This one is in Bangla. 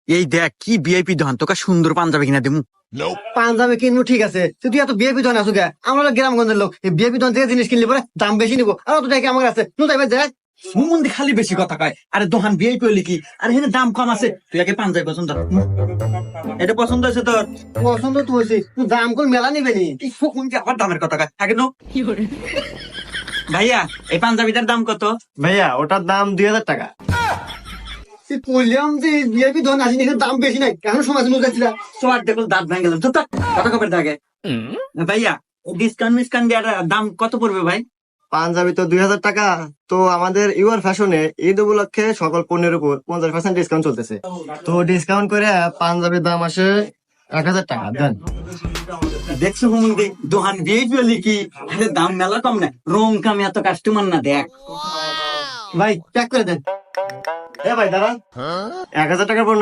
এই দেখ কি ভিআইপি দোকান, তোকে সুন্দর পাঞ্জাবি কিনা দিমু। পাঞ্জাবি কিনবো ঠিক আছে, তুই এত বিএপি দোকান আছো গে? আমরা গ্রামগঞ্জের লোক, এই বিএপি দোকান থেকে জিনিস কিনলে পরে দাম বেশি নিবো, আর অত টাকা আমার কাছে তুই তাই দেখ। মুমন্দি খালি বেশি কথা কয়, আরে দোকান ভিআইপি হইলে কি, আর এখানে দাম কম আছে। তুই আগে পাঞ্জাবি পছন্দ কর। এটা পছন্দ হয়েছে তোর? পছন্দ তো হয়েছে, তুই দাম কোন মেলা নিবে নি? এই ফকুনকে আবার দামের কথা কয় আগে নো। ভাইয়া এই পাঞ্জাবিটার দাম কত? ভাইয়া ওটার দাম 2000 টাকা। তুই বললাম যে বিএপি দোকান আসিনি, এখানে দাম বেশি নাই, এখন সমাজ যাচ্ছিলা। সোয়ার দেখুন দাঁত ভেঙে গেলাম, চুপ থাক, কথা কবের থাকে। ভাইয়া ডিসকাউন্ট মিসকাউন্ট দেওয়ার দাম কত পড়বে ভাই? পাঞ্জাবি তো 2000 টাকা। তো আমাদের ইউর ফ্যাশনে ঈদ উপলক্ষে সকল পণ্যের উপর 50% ডিসকাউন্ট চলতেছে। তো ডিসকাউন্ট করে পাঞ্জাবির দাম আসে 1000 টাকা। দেন দেখছো হুমন্দি দোকান ভিআইপি হইলে কি, আরে দাম মেলা কম না, রং কামে এত কাস্টমার না দেখ। ভাই প্যাক করে দেন। ভাই দাঁড়ান, 1000 টাকার পণ্য